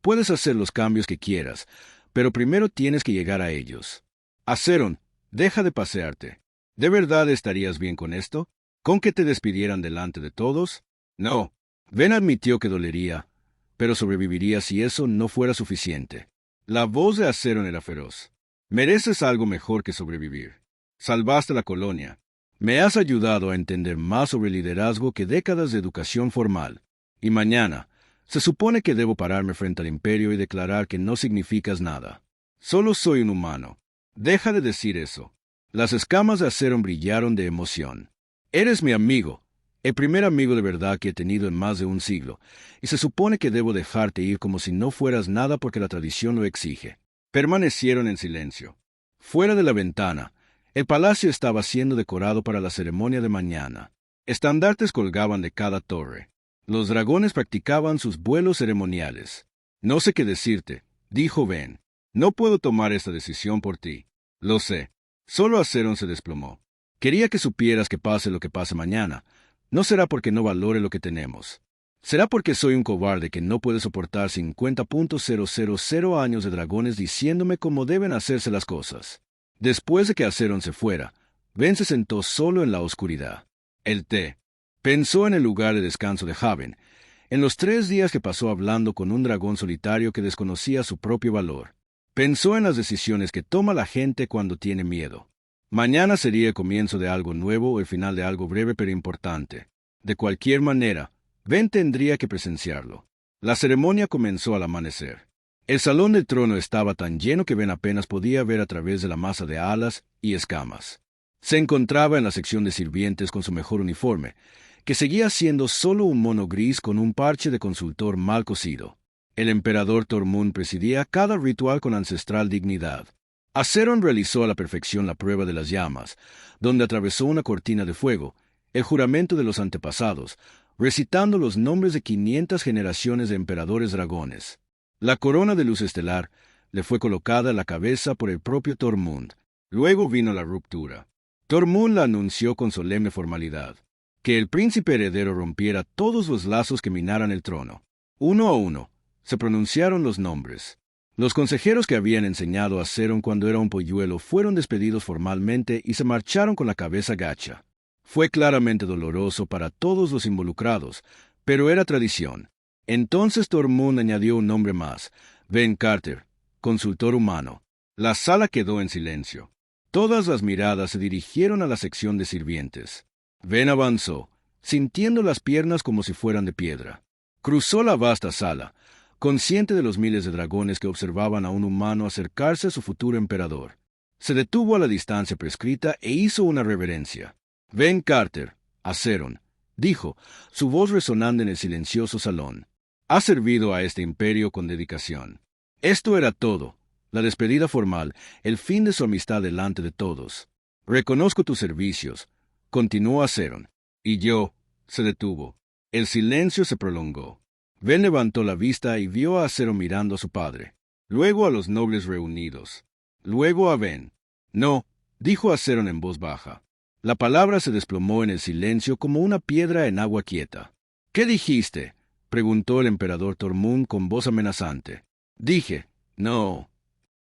puedes hacer los cambios que quieras, pero primero tienes que llegar a ellos». «Aceron, deja de pasearte. ¿De verdad estarías bien con esto? ¿Con que te despidieran delante de todos?» «No». Ben admitió que dolería, pero sobreviviría si eso no fuera suficiente. La voz de Azeron era feroz. Mereces algo mejor que sobrevivir. Salvaste la colonia. Me has ayudado a entender más sobre liderazgo que décadas de educación formal. Y mañana, se supone que debo pararme frente al imperio y declarar que no significas nada. Solo soy un humano. Deja de decir eso. Las escamas de Azeron brillaron de emoción. Eres mi amigo, el primer amigo de verdad que he tenido en más de un siglo, y se supone que debo dejarte ir como si no fueras nada porque la tradición lo exige. Permanecieron en silencio. Fuera de la ventana, el palacio estaba siendo decorado para la ceremonia de mañana. Estandartes colgaban de cada torre. Los dragones practicaban sus vuelos ceremoniales. No sé qué decirte, dijo Ben. No puedo tomar esta decisión por ti. Lo sé. Solo Azeron se desplomó. Quería que supieras que pase lo que pase mañana. No será porque no valore lo que tenemos. Será porque soy un cobarde que no puede soportar 50.000 años de dragones diciéndome cómo deben hacerse las cosas. Después de que Azeron se fuera, Ben se sentó solo en la oscuridad. El té. Pensó en el lugar de descanso de Haven, en los 3 días que pasó hablando con un dragón solitario que desconocía su propio valor. Pensó en las decisiones que toma la gente cuando tiene miedo. Mañana sería el comienzo de algo nuevo o el final de algo breve pero importante. De cualquier manera, Ben tendría que presenciarlo. La ceremonia comenzó al amanecer. El salón del trono estaba tan lleno que Ben apenas podía ver a través de la masa de alas y escamas. Se encontraba en la sección de sirvientes con su mejor uniforme, que seguía siendo solo un mono gris con un parche de consultor mal cosido. El emperador Tormund presidía cada ritual con ancestral dignidad. Azeron realizó a la perfección la prueba de las llamas, donde atravesó una cortina de fuego, el juramento de los antepasados, recitando los nombres de 500 generaciones de emperadores dragones. La corona de luz estelar le fue colocada en la cabeza por el propio Tormund. Luego vino la ruptura. Tormund la anunció con solemne formalidad, que el príncipe heredero rompiera todos los lazos que minaran el trono. Uno a uno, se pronunciaron los nombres. Los consejeros que habían enseñado a Azeron cuando era un polluelo fueron despedidos formalmente y se marcharon con la cabeza gacha. Fue claramente doloroso para todos los involucrados, pero era tradición. Entonces Tormund añadió un nombre más, Ben Carter, consultor humano. La sala quedó en silencio. Todas las miradas se dirigieron a la sección de sirvientes. Ben avanzó, sintiendo las piernas como si fueran de piedra. Cruzó la vasta sala, consciente de los miles de dragones que observaban a un humano acercarse a su futuro emperador. Se detuvo a la distancia prescrita e hizo una reverencia. Ben Carter, Azeron, dijo, su voz resonando en el silencioso salón. Ha servido a este imperio con dedicación. Esto era todo, la despedida formal, el fin de su amistad delante de todos. Reconozco tus servicios, continuó Azeron. Y yo, se detuvo. El silencio se prolongó. Ben levantó la vista y vio a Azeron mirando a su padre, luego a los nobles reunidos, luego a Ben. No, dijo Azeron en voz baja. La palabra se desplomó en el silencio como una piedra en agua quieta. ¿Qué dijiste?, preguntó el emperador Tormund con voz amenazante. Dije, no.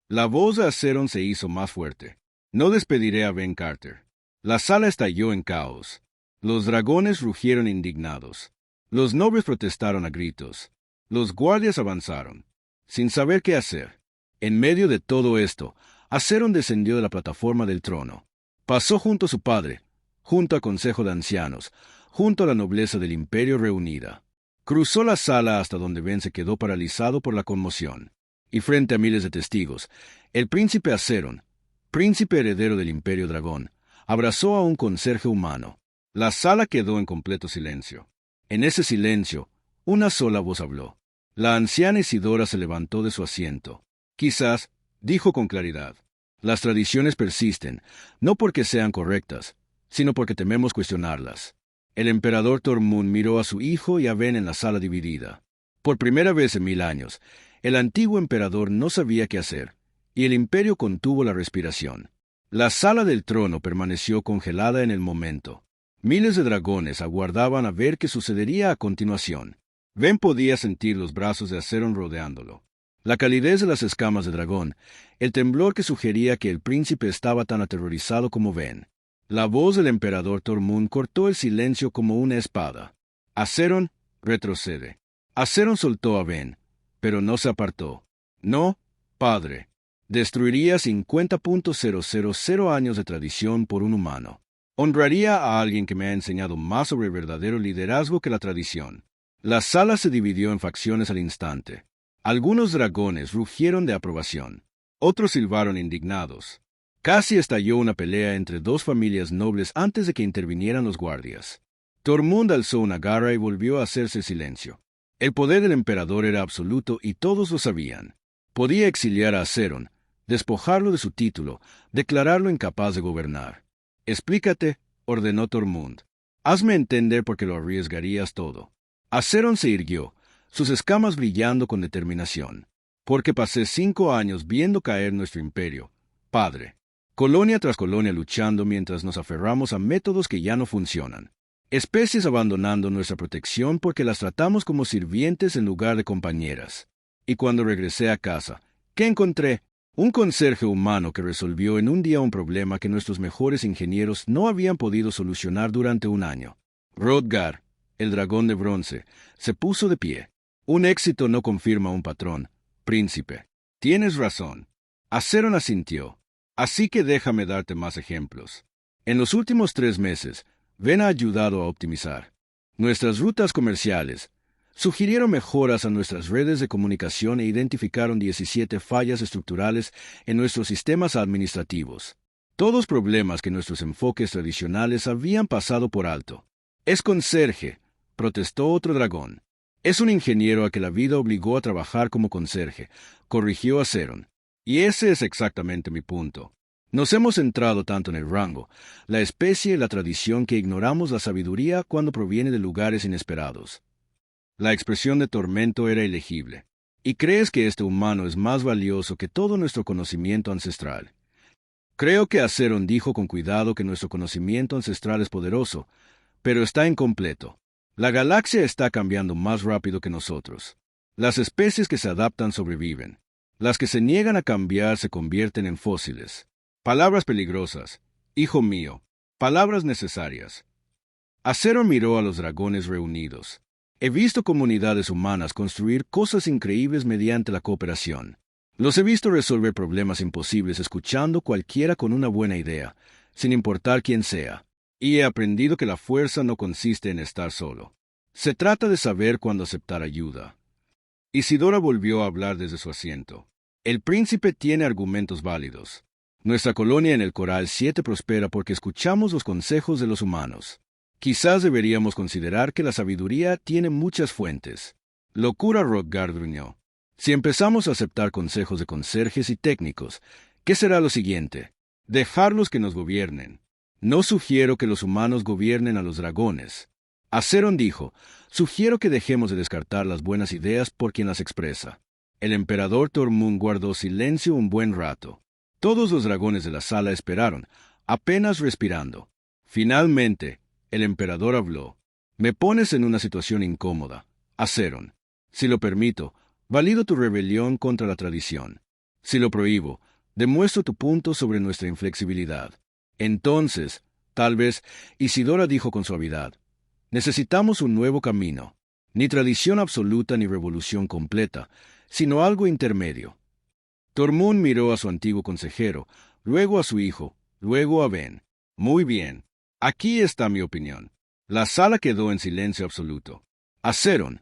La voz de Azeron se hizo más fuerte. No despediré a Ben Carter. La sala estalló en caos. Los dragones rugieron indignados. Los nobles protestaron a gritos. Los guardias avanzaron, sin saber qué hacer. En medio de todo esto, Azeron descendió de la plataforma del trono. Pasó junto a su padre, junto al consejo de ancianos, junto a la nobleza del imperio reunida. Cruzó la sala hasta donde Ben se quedó paralizado por la conmoción. Y frente a miles de testigos, el príncipe Azeron, príncipe heredero del imperio dragón, abrazó a un conserje humano. La sala quedó en completo silencio. En ese silencio, una sola voz habló. La anciana Isidora se levantó de su asiento. Quizás, dijo con claridad, las tradiciones persisten, no porque sean correctas, sino porque tememos cuestionarlas. El emperador Tormund miró a su hijo y a Ben en la sala dividida. Por primera vez en 1000 años, el antiguo emperador no sabía qué hacer, y el imperio contuvo la respiración. La sala del trono permaneció congelada en el momento. Miles de dragones aguardaban a ver qué sucedería a continuación. Ben podía sentir los brazos de Azeron rodeándolo. La calidez de las escamas de dragón, el temblor que sugería que el príncipe estaba tan aterrorizado como Ben. La voz del emperador Tormund cortó el silencio como una espada. Azeron, retrocede. Azeron soltó a Ben, pero no se apartó. No, padre. Destruiría 50.000 años de tradición por un humano. Honraría a alguien que me ha enseñado más sobre el verdadero liderazgo que la tradición. La sala se dividió en facciones al instante. Algunos dragones rugieron de aprobación. Otros silbaron indignados. Casi estalló una pelea entre dos familias nobles antes de que intervinieran los guardias. Tormund alzó una garra y volvió a hacerse silencio. El poder del emperador era absoluto y todos lo sabían. Podía exiliar a Azeron, despojarlo de su título, declararlo incapaz de gobernar. «Explícate», ordenó Tormund. «Hazme entender por qué lo arriesgarías todo». Azeron se irguió, sus escamas brillando con determinación. «Porque pasé 5 años viendo caer nuestro imperio, padre. Colonia tras colonia luchando mientras nos aferramos a métodos que ya no funcionan. Especies abandonando nuestra protección porque las tratamos como sirvientes en lugar de compañeras. Y cuando regresé a casa, ¿qué encontré? Un conserje humano que resolvió en un día un problema que nuestros mejores ingenieros no habían podido solucionar durante un año. Hrothgar, el dragón de bronce, se puso de pie. Un éxito no confirma un patrón, príncipe. Tienes razón. Azeron asintió. Así que déjame darte más ejemplos. En los últimos 3 meses, Ben ha ayudado a optimizar nuestras rutas comerciales. Sugirieron mejoras a nuestras redes de comunicación e identificaron 17 fallas estructurales en nuestros sistemas administrativos. Todos problemas que nuestros enfoques tradicionales habían pasado por alto. «Es conserje», protestó otro dragón. «Es un ingeniero a que la vida obligó a trabajar como conserje», corrigió Azeron. «Y ese es exactamente mi punto. Nos hemos centrado tanto en el rango, la especie y la tradición que ignoramos la sabiduría cuando proviene de lugares inesperados». La expresión de tormento era ilegible. «¿Y crees que este humano es más valioso que todo nuestro conocimiento ancestral?» Creo que Azeron dijo con cuidado que nuestro conocimiento ancestral es poderoso, pero está incompleto. La galaxia está cambiando más rápido que nosotros. Las especies que se adaptan sobreviven. Las que se niegan a cambiar se convierten en fósiles. Palabras peligrosas, hijo mío, palabras necesarias. Azeron miró a los dragones reunidos. He visto comunidades humanas construir cosas increíbles mediante la cooperación. Los he visto resolver problemas imposibles escuchando cualquiera con una buena idea, sin importar quién sea. Y he aprendido que la fuerza no consiste en estar solo. Se trata de saber cuándo aceptar ayuda. Isidora volvió a hablar desde su asiento. El príncipe tiene argumentos válidos. Nuestra colonia en el Coral 7 prospera porque escuchamos los consejos de los humanos. Quizás deberíamos considerar que la sabiduría tiene muchas fuentes. Locura, Hrothgar gruñó. Si empezamos a aceptar consejos de conserjes y técnicos, ¿qué será lo siguiente? Dejarlos que nos gobiernen. No sugiero que los humanos gobiernen a los dragones. Azeron dijo, sugiero que dejemos de descartar las buenas ideas por quien las expresa. El emperador Tormund guardó silencio un buen rato. Todos los dragones de la sala esperaron, apenas respirando. Finalmente, el emperador habló. «Me pones en una situación incómoda, Azeron. Si lo permito, valido tu rebelión contra la tradición. Si lo prohíbo, demuestro tu punto sobre nuestra inflexibilidad. Entonces, tal vez», Isidora dijo con suavidad, «necesitamos un nuevo camino. Ni tradición absoluta ni revolución completa, sino algo intermedio». Tormund miró a su antiguo consejero, luego a su hijo, luego a Ben. «Muy bien. Aquí está mi opinión». La sala quedó en silencio absoluto. «Azeron,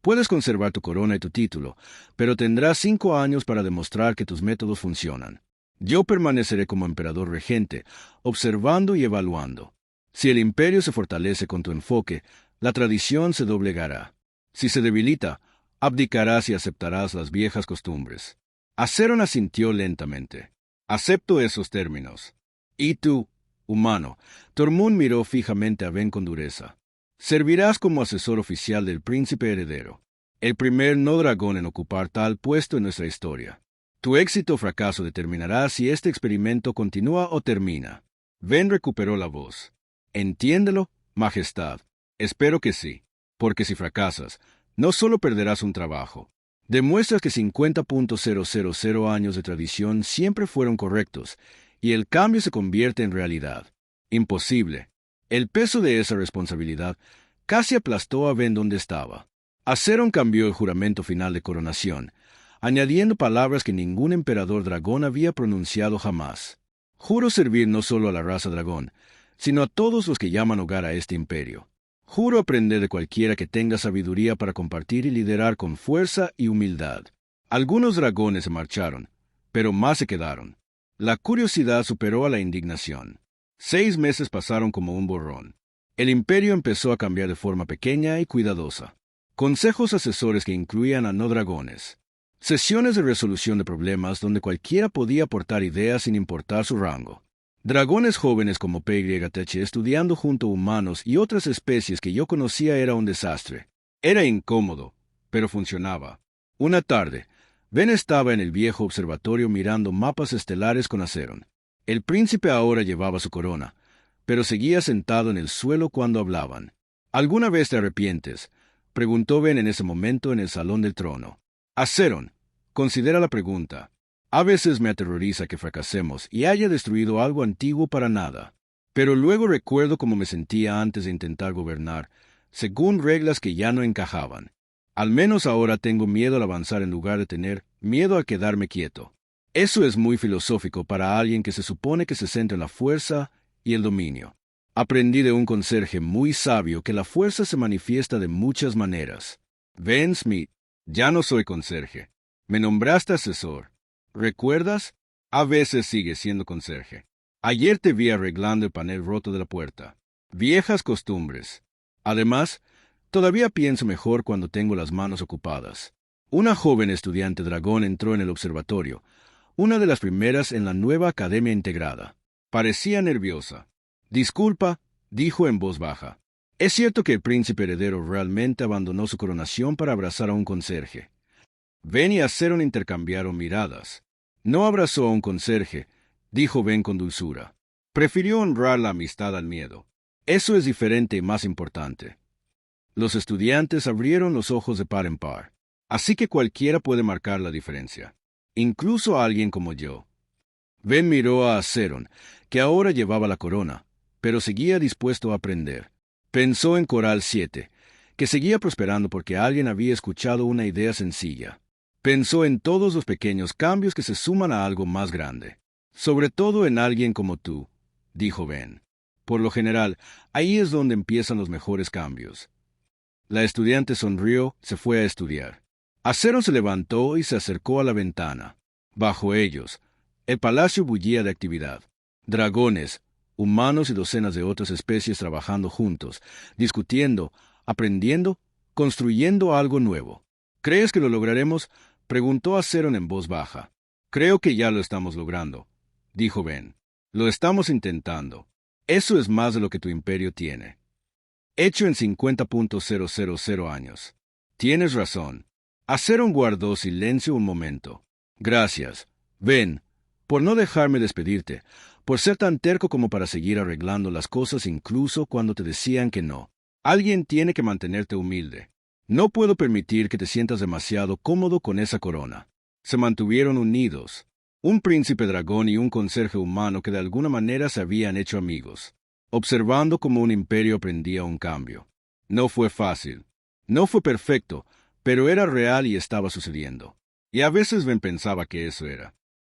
puedes conservar tu corona y tu título, pero tendrás 5 años para demostrar que tus métodos funcionan. Yo permaneceré como emperador regente, observando y evaluando. Si el imperio se fortalece con tu enfoque, la tradición se doblegará. Si se debilita, abdicarás y aceptarás las viejas costumbres». Azeron asintió lentamente. «Acepto esos términos». «¿Y tú, humano?» Tormund miró fijamente a Ben con dureza. «Servirás como asesor oficial del príncipe heredero, el primer no dragón en ocupar tal puesto en nuestra historia. Tu éxito o fracaso determinará si este experimento continúa o termina». Ben recuperó la voz. «Entiéndelo, Majestad. Espero que sí, porque si fracasas, no solo perderás un trabajo. Demuestras que 50.000 años de tradición siempre fueron correctos, y el cambio se convierte en realidad. Imposible». El peso de esa responsabilidad casi aplastó a Ben donde estaba. Azeron cambió el juramento final de coronación, añadiendo palabras que ningún emperador dragón había pronunciado jamás. Juro servir no solo a la raza dragón, sino a todos los que llaman hogar a este imperio. Juro aprender de cualquiera que tenga sabiduría para compartir y liderar con fuerza y humildad. Algunos dragones se marcharon, pero más se quedaron. La curiosidad superó a la indignación. 6 meses pasaron como un borrón. El imperio empezó a cambiar de forma pequeña y cuidadosa. Consejos asesores que incluían a no dragones. Sesiones de resolución de problemas donde cualquiera podía aportar ideas sin importar su rango. Dragones jóvenes como PYTH estudiando junto a humanos y otras especies que yo conocía era un desastre. Era incómodo, pero funcionaba. Una tarde, Ben estaba en el viejo observatorio mirando mapas estelares con Azeron. El príncipe ahora llevaba su corona, pero seguía sentado en el suelo cuando hablaban. ¿Alguna vez te arrepientes?, preguntó Ben en ese momento en el salón del trono. Azeron, considera la pregunta. A veces me aterroriza que fracasemos y haya destruido algo antiguo para nada. Pero luego recuerdo cómo me sentía antes de intentar gobernar, según reglas que ya no encajaban. Al menos ahora tengo miedo al avanzar en lugar de tener miedo a quedarme quieto. Eso es muy filosófico para alguien que se supone que se centra en la fuerza y el dominio. Aprendí de un conserje muy sabio que la fuerza se manifiesta de muchas maneras. Ben Smith, ya no soy conserje. Me nombraste asesor. ¿Recuerdas? A veces sigues siendo conserje. Ayer te vi arreglando el panel roto de la puerta. Viejas costumbres. Además, todavía pienso mejor cuando tengo las manos ocupadas. Una joven estudiante dragón entró en el observatorio, una de las primeras en la nueva academia integrada. Parecía nerviosa. Disculpa, dijo en voz baja. ¿Es cierto que el príncipe heredero realmente abandonó su coronación para abrazar a un conserje? Ben y Azeron intercambiaron miradas. No abrazó a un conserje, dijo Ben con dulzura. Prefirió honrar la amistad al miedo. Eso es diferente y más importante. Los estudiantes abrieron los ojos de par en par. Así que cualquiera puede marcar la diferencia. Incluso alguien como yo. Ben miró a Azeron, que ahora llevaba la corona, pero seguía dispuesto a aprender. Pensó en Coral 7, que seguía prosperando porque alguien había escuchado una idea sencilla. Pensó en todos los pequeños cambios que se suman a algo más grande. Sobre todo en alguien como tú, dijo Ben. Por lo general, ahí es donde empiezan los mejores cambios. La estudiante sonrió, se fue a estudiar. Azeron se levantó y se acercó a la ventana. Bajo ellos, el palacio bullía de actividad. Dragones, humanos y docenas de otras especies trabajando juntos, discutiendo, aprendiendo, construyendo algo nuevo. ¿Crees que lo lograremos?, preguntó Azeron en voz baja. Creo que ya lo estamos logrando, dijo Ben. Lo estamos intentando. Eso es más de lo que tu imperio tiene. Hecho en 50.000 años. Tienes razón. Azeron guardó silencio un momento. Gracias, Ben, por no dejarme despedirte, por ser tan terco como para seguir arreglando las cosas incluso cuando te decían que no. Alguien tiene que mantenerte humilde. No puedo permitir que te sientas demasiado cómodo con esa corona. Se mantuvieron unidos. Un príncipe dragón y un conserje humano que de alguna manera se habían hecho amigos, observando cómo un imperio aprendía un cambio. No fue fácil. No fue perfecto, pero era real y estaba sucediendo. Y a veces Ben pensaba que eso era